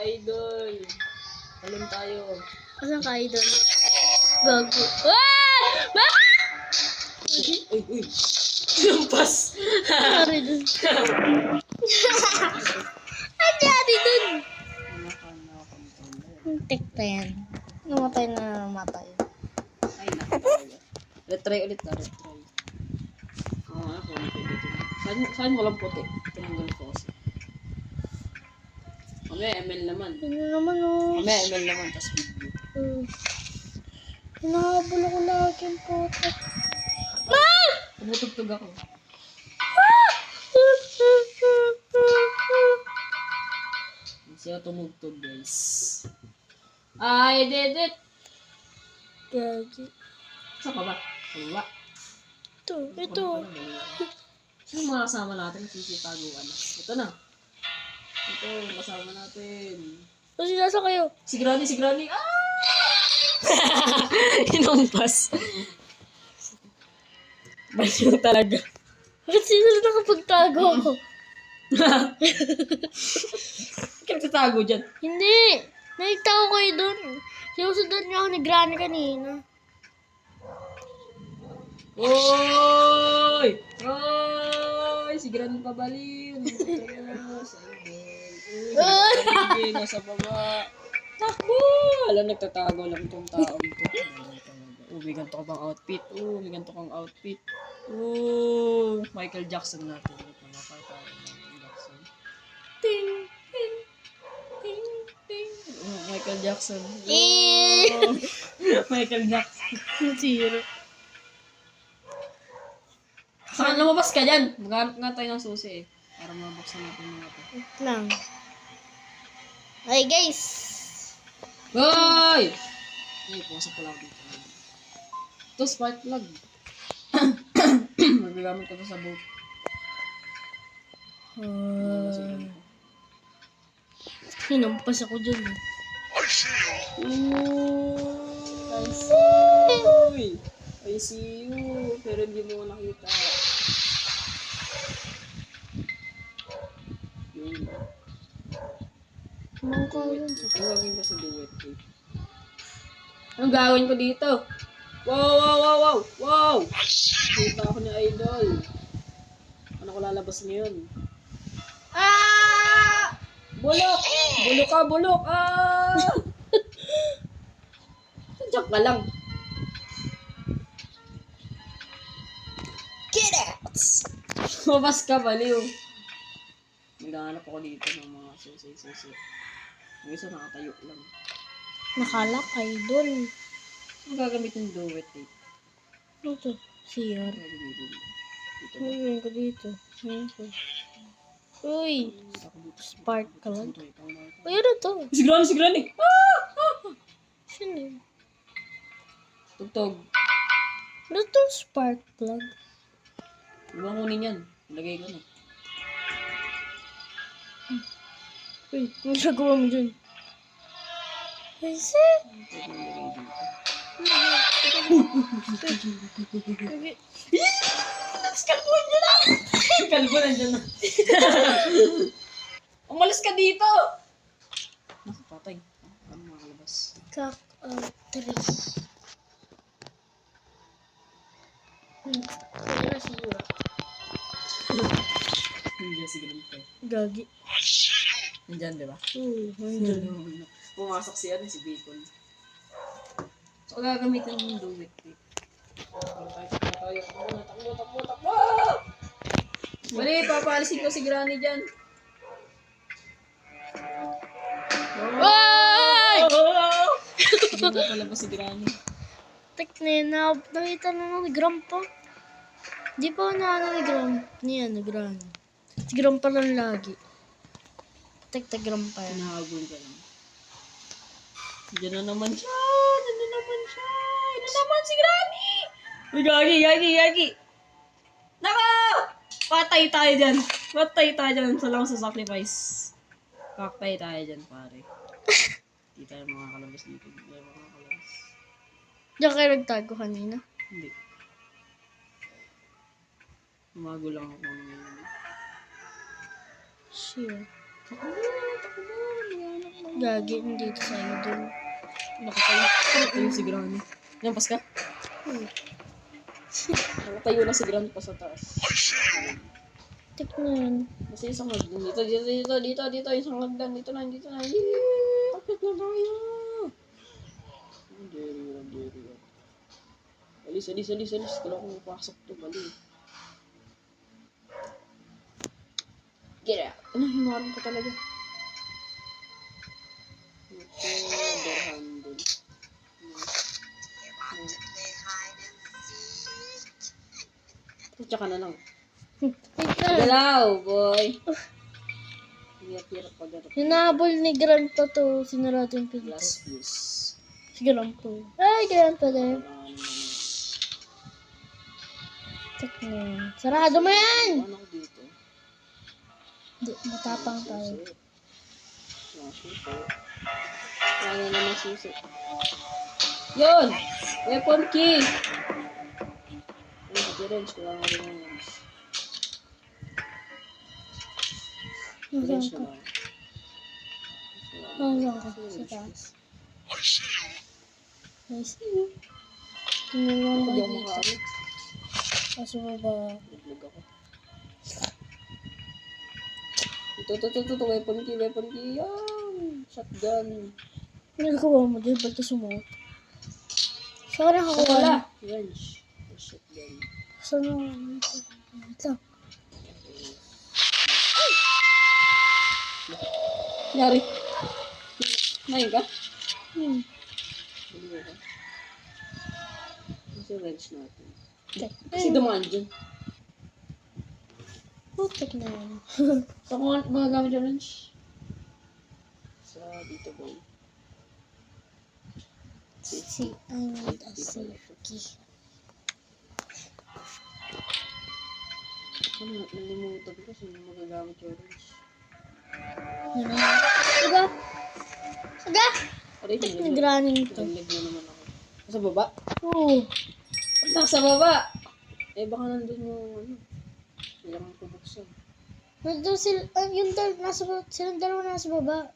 idol. Alam tayo. Asan ka, idol? Gago. Ah! Bakit? Uy. Lumpas. Sorry dun. Ano nangyari dun? Muntik na yan. Namatay na namatay. Ay, nakapagaya. Retry ulit na, retry. Oo nga, kung ano dito. Saan walang puti? Tinanggal ko kasi. Mamaya ML naman. Ano naman oh. Mamaya ML naman, tas video. Hinahabol ako lagi ang puto. Ah! Tumutugtog ako. Siya tumugtog, guys. I did it! Gagi. Saan ka ba? Wala. Ito. Sino mga kasama natin? Sisitaguan. Ito na. Ito, kasama natin. O, sinasa kayo? Si Granny. Ah! Inumpas. Baliw talaga. Bakit sino nakapagtago ako? Bakit nagtatago dyan? Hindi. Nakita ko kayo dun. Sinusundan niyo ako ni Granny kanina. Oy! Si Granny pabaliw. Ay! Nasa baba. Takbo! Alam, nagtatago lang itong taong ito. May ganito ka bang outfit? May ganito kang outfit. Michael Jackson natin. Michael Jackson. Ting! Ting! Ting! Ting! Michael Jackson. Michael Jackson. Zero. Saan lumabas ka dyan? Maghanap nga tayo ng susi eh. Para mabuksan natin mga ito. Wait lang. Okay guys. Hoy! Ay, pumasok ko lang dito. Ito, spark plug. Magagamit ko ito sa boat. Hinampas ako dyan. I see you. Pero hindi mo nakita. Yun. Ano ka yun? Ang gagawin ko sa duet eh. Anong gagawin ko dito? Wow! Kita ako ni Idol. Ano ko lalabas ngayon? Ah! Bulok! Bulok! Ah! Joke ka lang. Get out! Mabas ka, baliw. Naghahanap ako dito ng mga susi. Yung isa nakatayo lang. Nakalak, idol. Ang gagamitin duet eh. Ano to? CR. Ano ko dito? Uy! Spark ka lang. Uy, ano to? Si Granny! Ah! Sino yun? Tugtog. Ano to? Spark plug? Ibang kunin yan. Ilagay ko na. Uy, ano nagawa mo dyan? Ay, sir! Kalbuhan nyo lang! Kalbo nandyan na. Umalis ka dito! Nakapatay. Ano makalabas? Kak, tres. Ano na si Yura? Nandiyan si Granny. Gagi. Nandiyan, di ba? Nandyan. Pumasok siya si Bacon. So, gagamitin yung duet eh. Takbo! Mali, papalisin ko si Granny dyan. Ay! Hindi na palabas si Granny. Tek na yun, nakita na ni Grandpa. Di pa na ni Gram. Niyan, ni Gran. Si Grandpa lang lagi. Tek Grandpa yan. Hinahabol ka lang. Diyan na naman siya. Diyan na naman si Granny. Uy, gagi. Naka! Patay tayo dyan. Salamat sa sacrifice. Patay tayo dyan, pare. Hindi tayo makakalabas dito. Diyan kayo nagtago kanina. Hindi. Umago lang ako ngayon. Sure. Takbo. Maghanap na. Gagi, nandito sa idol. Nakatayo si Granny. Lampas ka? Hmm. Nakatayo na si Granny pa sa taas. Tignan. Kasi isang hagdan. Dito. Isang hagdan. Dito na. Tapit na tayo. Diri. Alis. Kailangan ko mapasok to. Mali. Get out. Ano, himarang ka talaga. Ito, door handle. Tsaka na lang. Tignan. Galaw, boy. Hirap pag gano'n. Hinahabol ni Grandpa to. Sinarado yung pinto. Last views. Si Grandpa. Ay, Grandpa din. Tignan. Sarado mo yan! Ano ko dito? Hindi, matapang tayo. Susi. Wala naman susi. Yun! Weapon key! Ay, difference. Wala nga rin yung range. Nasaan Range ka? na lang. Nasaan ka? Sa taas. I see you. Tingnan mo Hindi ako ako dito. makaarot. Kaso mo ba? Naglag ako. Ito. Weapon key. Yan! Shotgun. Pinagawa mo din. Ba't ka sumuot? Saan ka nakakuha? Wala. Range. Shotgun. Saan mo? Wait lang. Yari. Nahin ka? Hmm. Hindi ka. Kasi range natin. Tek. Kasi dumaan dyan. Putik na yan. So, kung magagamit yung range? Sa dito boy. See, I need a safe key. Ano, nalimutan ko kasi hindi magagamit yung range. Saga! Saga! Aray, Nag-running to. naglag na naman ako. Sa baba? Oo. Ba't nasa baba? Eh, baka nandun yung ano. Kailangan ko buksan. Nandun sila, silang dalawa nasa baba.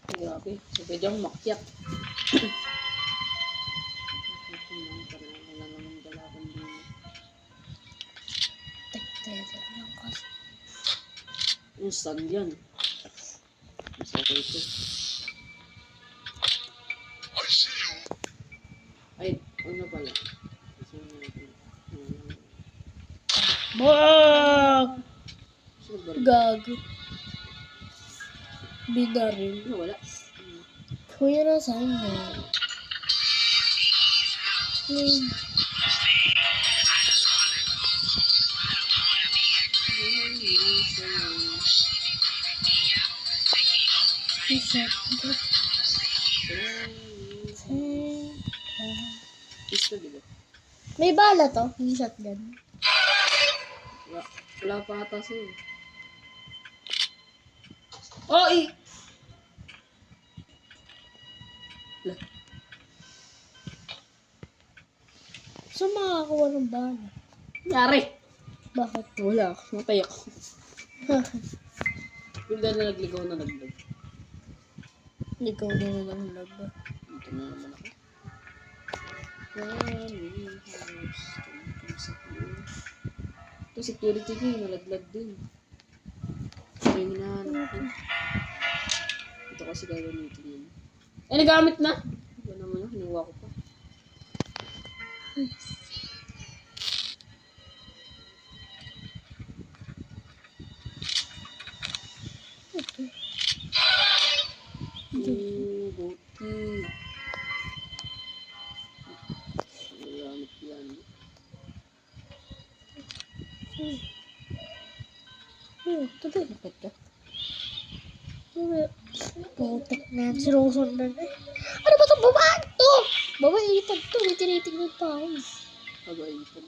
Ay, grabe. So, pwede akong makyat. Wala naman dalakan din. Teka lang kasi. Yung stand yan. Mas okay ito. Ay, ano pala? Kasi Bak! sino ba? Gago. Bidaril. Ano, wala? Kuya na sa inyo. Pistol, di ba? May bala to, hindi shotgun. Wala pa ata sa'yo. Oh, Saan makakakuha ng bala? Yari! Bakit? Wala. Matay ako. Yung dahil na nagligaw na naglag. Ikaw din na lang laba. Dito na naman ako. Ito security key, nalaglag din. Ito yung hinahanap ko. Ito kasi gagamitin yun. Eh, nagamit na! Ito naman yun, hiniwa ko pa. Buti. Nagamit yan. Tuloy. Bakit ka? Putik na yan. Sinusundan. Ano ba itong babaan to? Babaitan to. May tinitignan pa ako. Pag-aipan.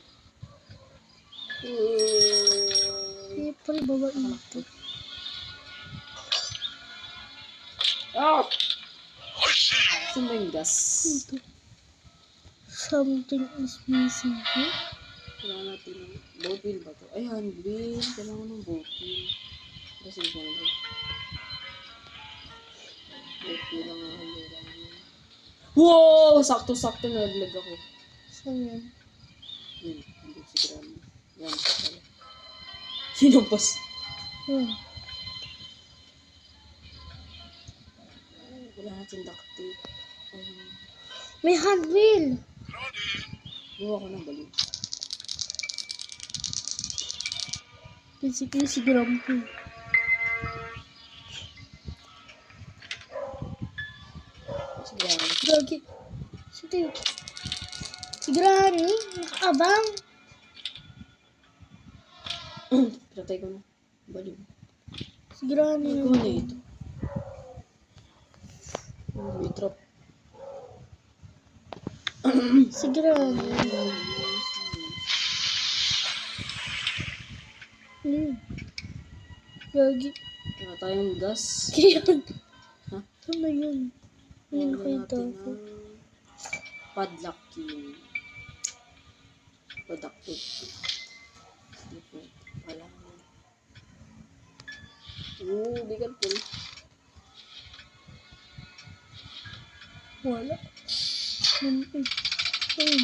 April, babaitan. Ah! Saan ba yung gas? Something is missing here. Wala natin ng bowpin ba to? Ay, handbill. Kailangan ng bowpin. Kasi ko na. Wow! Sakto-sakto nalaglag ako. Saan yan? Hindi si Grammy. Yan siya pala. Sinumpas. Hmm. Wala natin duct tape. May hand wheel. Buha ko ng balik. Basically, si Grumpy. Si Grammy. Gagi. Si Teo. Si Granny. Nakaabang. Pinatay ko na. Balik. Si Granny. Ano na ito? May trap. Si Granny. Gagi. Wala tayong gas. Kaya. Ha? Ano ba yun? Hindi Wala nakita natin ko. ang padlock key. Padlock tape. Wala na. Bigat po. Wala. Ayun.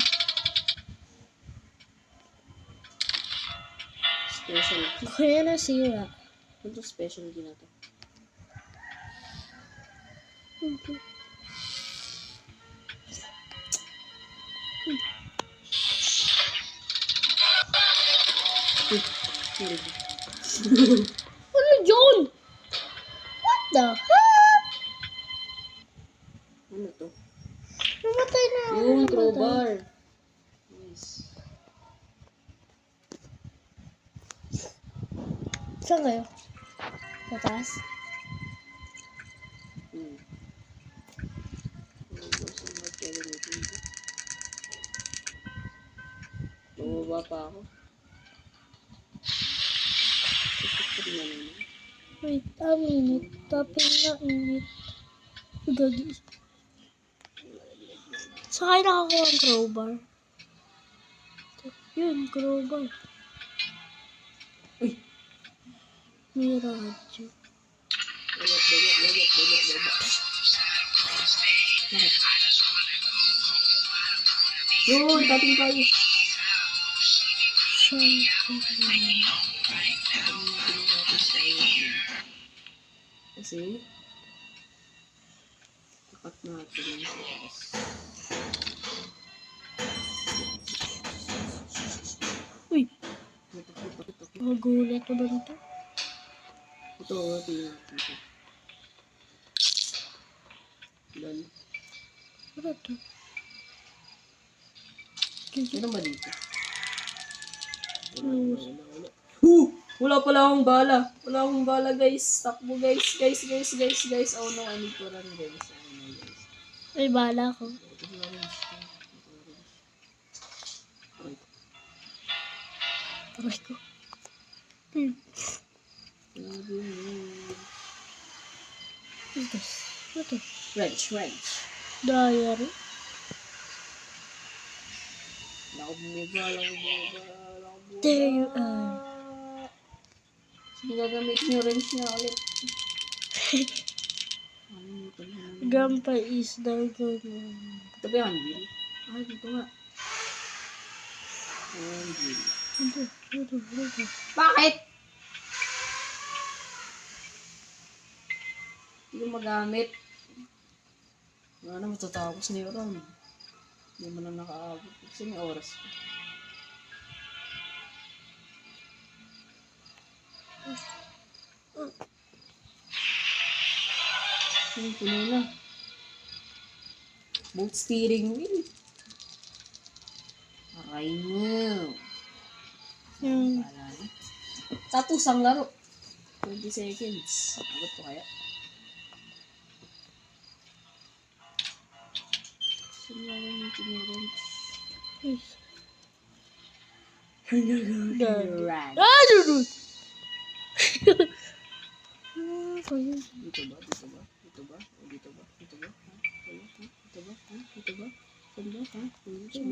Special key. Kaya nasira. Ano to special key na to? Okay. Sorry. Ano yun? What the heck? Ano to? Namatay na ako. Yung namatay. crowbar. Nice. Saan kayo? Mataas? Bumaba pa ako. Wait, a minute. Tapin na init. Gagi. Saan kayo nakakuha ang crowbar? Yun, crowbar. Uy! May radyo. Lagat. Yun, dating tayo. Kasi, tapat natin yung taas. Uy! Ito. Magulat na ba ito? Ito. Done. Ano to? Ano ba dito? Close. Wala pala akong bala. Wala akong bala, guys. Takbo, guys. Guys. Oh no, I need to run, guys. Ay, bala ko. Aray ko. What's this? What this? Wrench. Diary? Wala akong bumibala. There you are. Sige, gagamitin yung wrench niya ulit. Grandpa is the good. Ito ba yung handle? Ay, dito nga. Handle. Ano? Bakit? Hindi ko magamit. Wala na matatapos na yung round. Hindi mo na nakaabot. Kasi may oras pa. Puno na. Both steering wheel. Aray mo. Yung Wala na. Tapos ang laro. 20 seconds. Abot ko kaya? Saan nga yung tinurunch? Run. Ah, dudu! Dito ba?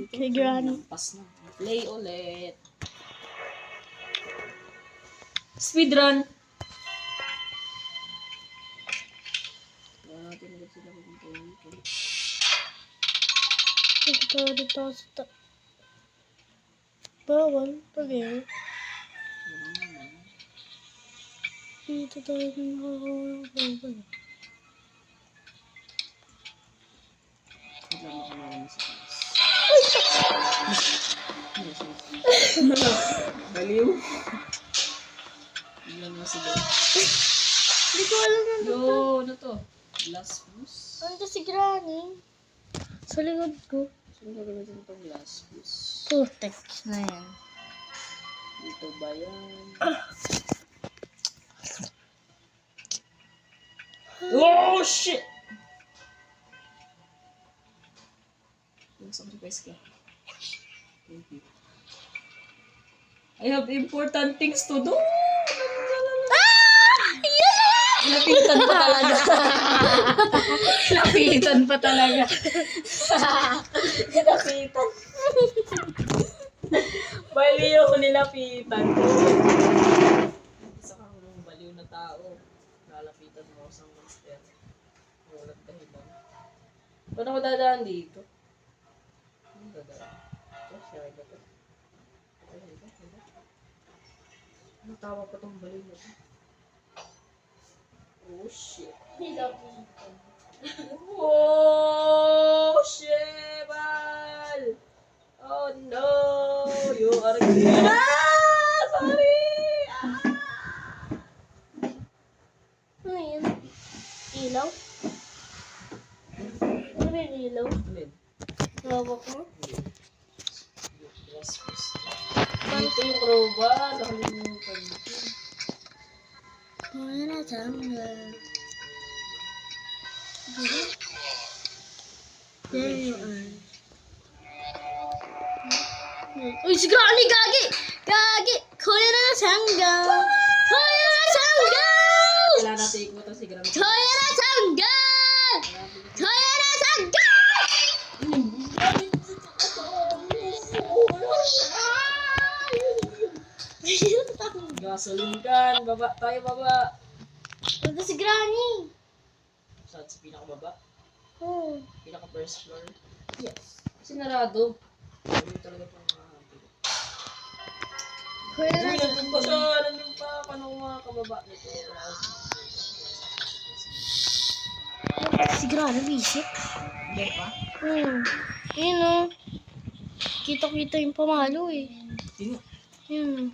Okay, Granny. Pas na. Play ulit. Speedrun. Wala natin ulit sila kung Dito sa bawal. Pag-air. Dito tayo nakakawala. Baliw. Ilan mo si Boy? Hindi ko alam na. Yo, ano to? Glass fuse? Ano to si Granny? Sa likod ko. Saan gagamitin itong glass fuse? Putex na yan. Dito ba yan? Oh, shit! Sacrifice ka. Thank you. I have important things to do. Lapitan pa talaga. Lapitan pa talaga. Lapitan. Baliw nilapitan. Isa kang baliw na tao. Lalapitan mo sa monster. Walang dahilan. Paano ko dadaan dito? Ano dadaan? Ito, share ba ito? Ano tawa pa tong baliw na ito? Oh, shit. Oh, Shebal! Oh, no! You are good. Ah! Sorry! Ano yun? Ilaw? Ano yung ilaw? Amen. Hawak mo? Yes, yes. Dito yung crowbar. Nakalimutan ko. Ano na tanggal? There you are. Uy, si Granny! Gagi! Gagi! Kuya na tanggal! Kuya na tanggal! Wala natin ikutan si Grandma. Kuya na tanggal! Kuya na tanggal! Gasoline kan. Baba. Tayo baba. Ito si Granny! Saan sa pinakababa? Oh. Pinaka first floor. Yes. Sinarado. Hindi talaga pang Kuya na Uy, nandun pa siya. Nandun pa. Paano kung makakababa nito? si Granny, bisip. Hindi pa? Yun o. Kita-kita yung pamalo eh. Hindi nga. Yun.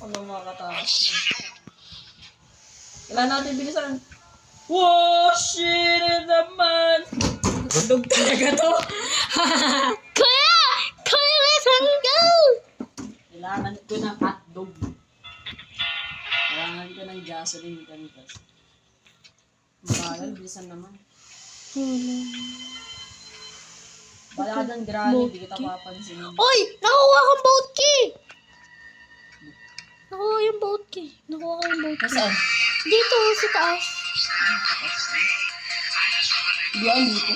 Ano makakataas na. Kailangan natin bilisan. Wow, shit naman! Dog talaga to. Kuya! Kuya na tanggal! Kailangan ko ng hotdog. Kailangan ko ng gasoline kanikas. Magal, bilisan naman. Wala ka ng granny, di kita papansinin. Oy! Nakuha kang boat key! Nakuha yung boat key. Nakuha ko yung boat key. Nasaan? Dito, sa taas. Diyan dito.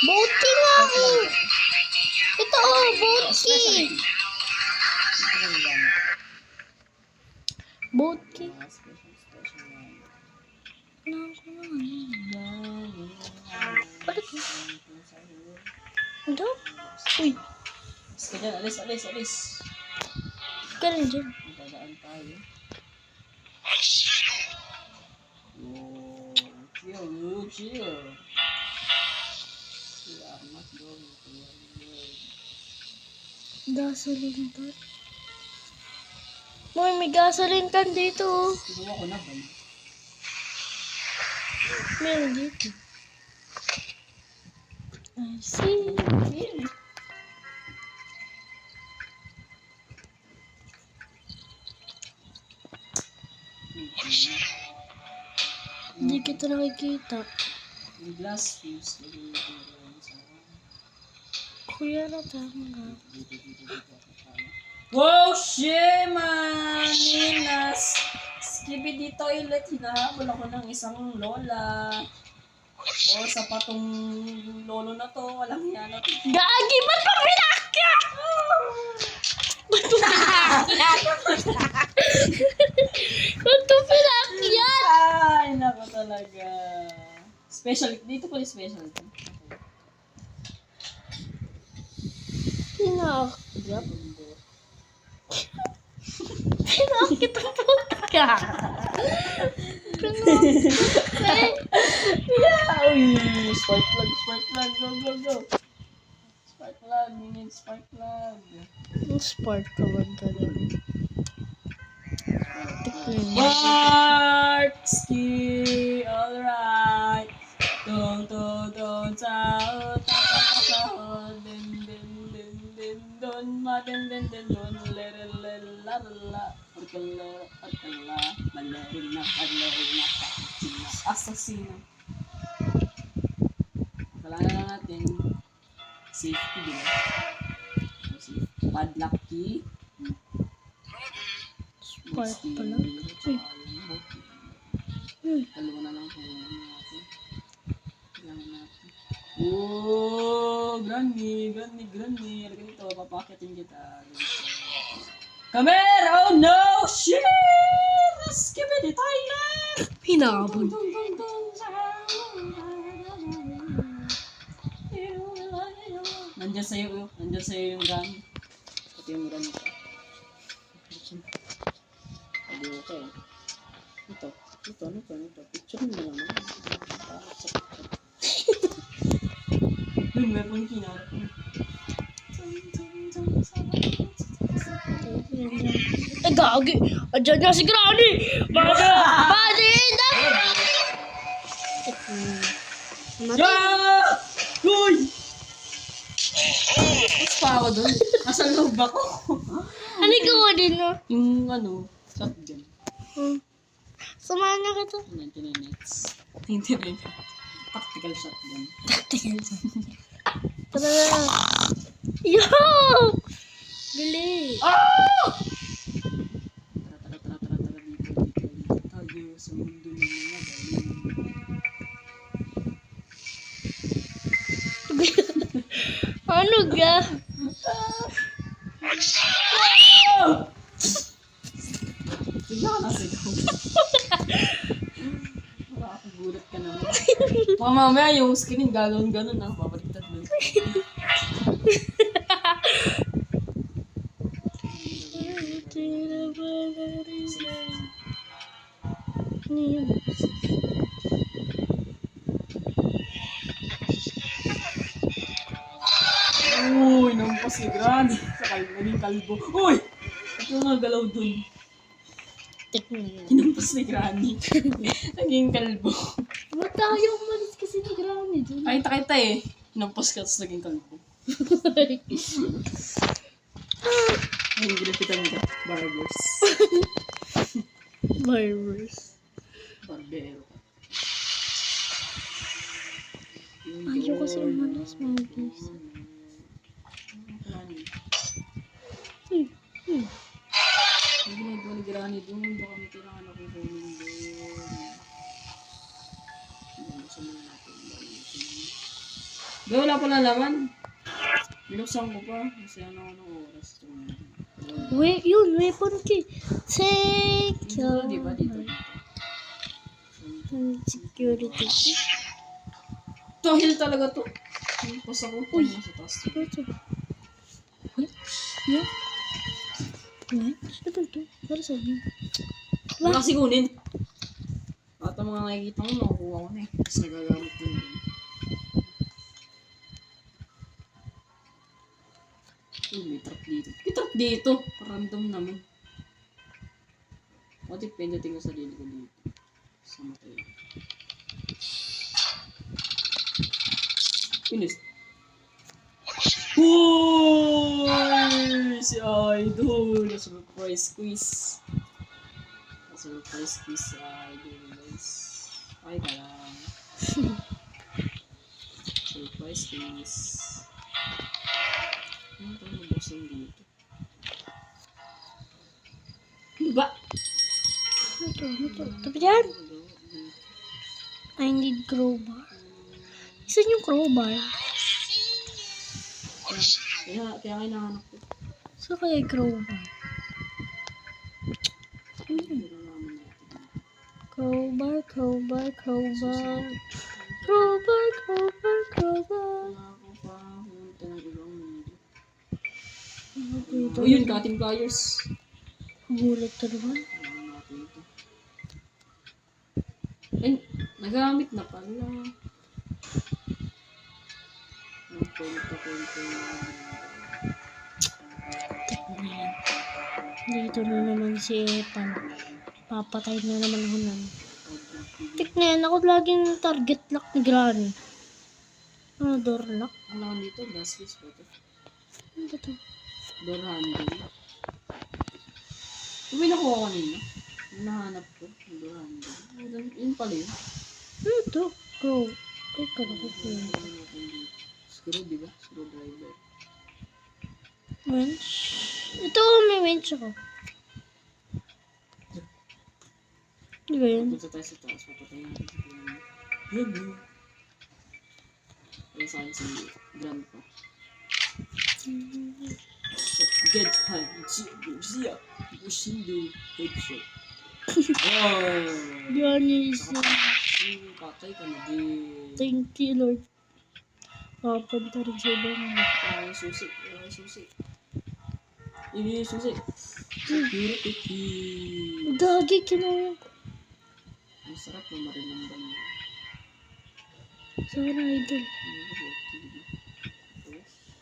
Boat key nga eh. Ito oh, boat key. Specialty. Ito yung gamit. Boat key. Special gamit. Bakit? Ito? Uy, Alis ka dyan, alis. ka rin dyan. Dadaan tayo. Chill. We are not going to Gasoline can. Moy, may gasoline can dito. Oh. Kinuha ko na ba? Meron dito. I see. Hindi kita nakikita. Yung glass fuse. Lagyan natin yan sa... Kuya na tanga. Wow, shit, man! Ninas! Skibidi toilet. Hinahabol ako ng isang lola. Oh, sa patong lolo na to. Walang yan na to. Gagi! Ba't pa pinakyat? Ba't pa pinakyat? Ba't pa pinakyat? Ay, nako talaga. Special, dito pala yung special. Pinakagap. Pinakit ang puta ka. Uy! Spark plug, go, go, go. Spark plug, we need spark plug. Ang spark ka ba talaga? Sparksky, alright. Don't, sao, ta, din, don, ma, din, don, la, arkala, balerina, assassino. Kailangan na natin safety, di ba? Padlock key. Spark pala. Dalawa na lang kung ano natin. Kailangan natin. Oh, granny. Halika dito, papakitin kita. Come here! Oh no! Shit! Skibidi Tyler! Hinabol. Nandiyan sa'yo yung granny. Pati yung granny ko. Sabi ko kayo. Ito. Picture mo naman. Bakit sa picture? Doon, may pang kinarap mo. Eh, gagi. Andiyan nga si Granny. Badi! Yeah! Uy! Mas pa ako doon. Nasa loob ako. Ano ko din, no? Yung shotgun. Samahan niya kita. 99 nets. 99 nets. Tactical shotgun. Tara na. Yo! Bili. Ah! Tara dito tayo sa mundo ng mga baling. Ano ga? Tignan ka na sigaw. Makakagulat ka naman. Mamaya yung screen gano'n na. Babaliktad doon. Uy, nampas si Granny. Naging kalbo. Uy! Ito nga galaw dun. Kinampas ni Granny. Naging kalbo. Ba't tayo umalis kasi ni Granny dun? Kita eh. Kinampas ka, tapos naging kalbo. Ayun, ginapitan ka. Barbers. Virus. Barbero ka. Ayaw kasi umalis, mga guys. Ang ginagawa ni Granny doon, baka may kailangan ako kunin doon. Buksan muna natin. Wala pala laman. Binuksan ko pa. Kasi ano ako ng oras. Wait, yun, weapon key. Secure. Di ba dito? Security. To, heal talaga to. Pas ako. Uy. Sa taas. Ito. What? Yeah. What? Ito. Para sa akin. Wala kasi kunin. At ang mga nakikita mo, makukuha ko na eh. Tapos nagagamit ko yun. Uy, may trap dito. May trap dito. Random naman. What if pindutin ko sa sarili ko dito? Sa matay. Pinis. Uy! Si Idol! Surprise quiz. Surprise quiz si Idol, guys. Ay ka lang. Surprise quiz. Ano tayo mabusin dito? Ano ba? Ito. Tapi yan. I need crowbar. Isa yung crowbar. Kaya kailangan ko. So kaya crowbar. Crowbar. Crowbar, crowbar, crowbar. Nakakapunta ng ibang mundo. Dito. Oh, yun, cutting pliers. Gulat ka naman. Ano natin ito? Ay, nagamit na pala. Ang kwento. Dito na naman si Ethan. Papatay na naman ako nun. Tignan, ako laging target lock ni Granny. Ano, door lock? Ano naman dito? Glass ba ito? Ano ba ito? Door handle. Yung may nakuha ko kanina. Yung nahanap ko. Yung door handle. Yun pala yun. Ano ito? Crow. Ay, kala ko po. Screw, di ba? Screwdriver. Winch? Ito, may winch ako. Di ba yun? Punta tayo sa taas. Papatayin natin si Grandpa. Yan. Kaya saan si Grandpa? Get high. Siya. Bushindo. Headshot. Oh! Granny is... Patay ka na din. Thank you, Lord. Papunta rin sa ibang. Ay, susi. Ini yung susi. Security key. Dagi, kinuha ko. Ang sarap na marilamban mo. Sana, idol.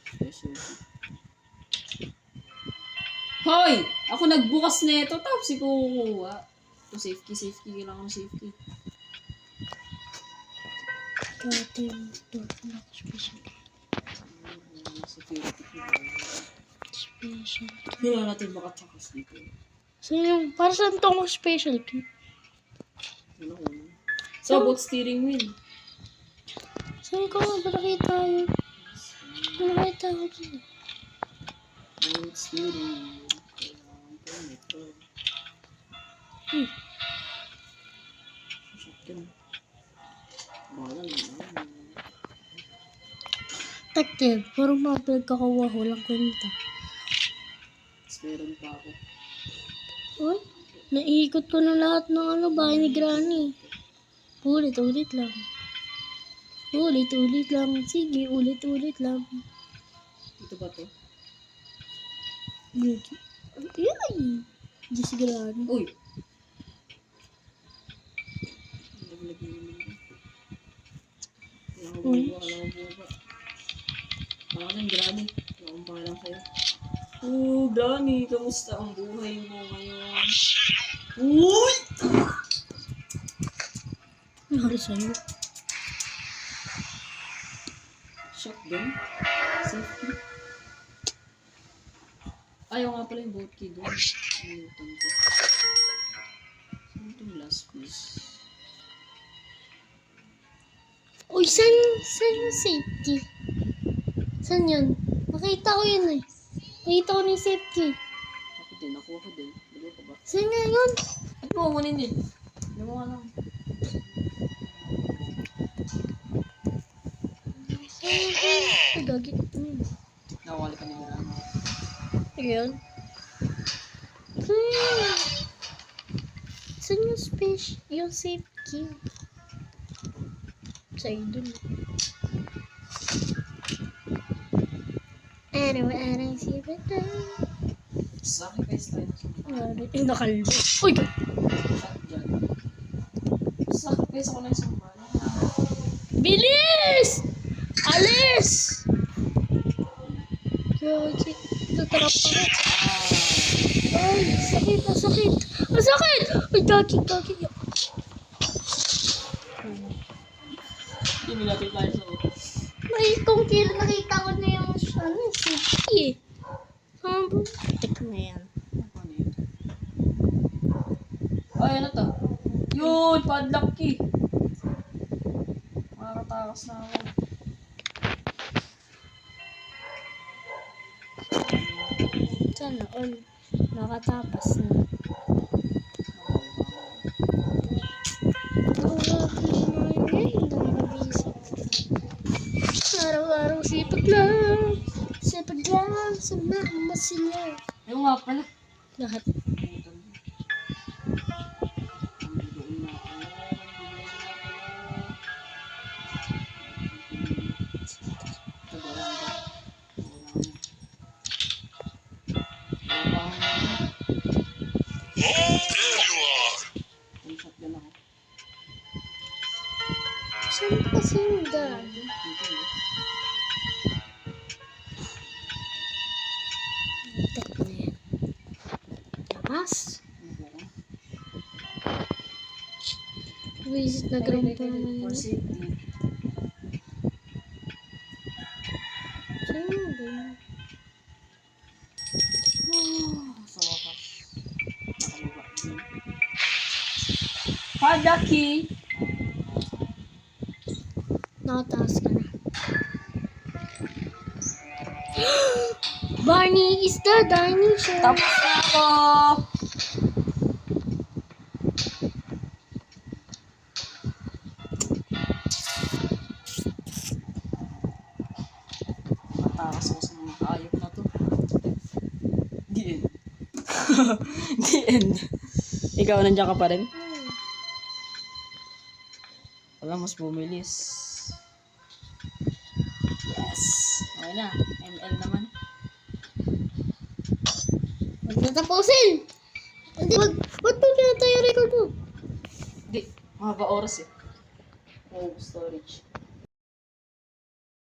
Special key. Hoy! Ako nagbukas nito tapos si kukuha. Ito, safe key. Kailangan ng safe key. Cutting door lock special. Security key. Special. Kailangan natin makatakas dito. So yung, para saan itong special key? Ano ko? So, about steering wheel. Saan ko nga ba nakita yun? Nakita ko dyan. About steering wheel. Kailangan ko nito. Shotgun. Bala naman. Taktil, parang mga pinagkakawa ko lang kwenta. Tapos meron pa ako. Uy, naikot ko na lahat ng bahay ni Granny. Ulit-ulit lang. Ulit-ulit lang. Sige, ulit-ulit lang. Ito ba to? Yay! Diyos Granny. Uy! Naglag na naman ko. Kailangan ko bumaba. Pangalan, Granny. Kailangan pangalan sa'yo. Oh, Granny, kamusta ang buhay mo ngayon? Uy! Ano hari sa'yo? Shotgun? Safety? Ayaw nga pala yung boat key doon. Nalimutan ko. Saan itong last piece? Uy, saan yung safety? Saan yun? Nakita ko yun eh. Nakita ko na yung safety. Ako din, nakuha ko din. Dalawa ka ba? Saan nga yun? At mo, kunin din. Hindi mo alam. Ay, gagi. Nakawali ka ni Miranda. Ayun. Saan yung space? Yung safety? Sa idol. Araw-araw si Bata. Sacrifice tayo. Nakalbo. Uy! Shotgun. Sacrifice ako na isang bala. Bilis! Alis! Gagi. Tatrap ako. Ay, sakit. Ang sakit. Ang sakit! Ay, gagi. Hindi natin tayo sa ulo. May kung kailan nakita ko na yung safety eh. Tek na yan. Ano yun? Ay, ano to? Yun! Padlock key! Makakatakas na ako. Sana all nakatapas na. Araw-araw sipag lang. Sipag lang. Sumama sila. Yung nga pala. Lahat. Saan kasi yung daan? Tek na yan. Labas. Visit na ground pa naman For yun. safety. Saan yung ba yun? Sa wakas. Nakaliwa din. Padaki! Nakataas ka na. Barney is the dinosaur. Tapos na ako! Matakas ako sa mga hayop na to. The end. The end. Ikaw, nandiyan ka pa rin? Wala, mas bumilis. Yes. Okay na. ML naman. Huwag natapusin! Hindi, ba't mo pinatay yung record mo? Hindi. Mahaba oras eh. Oh, storage.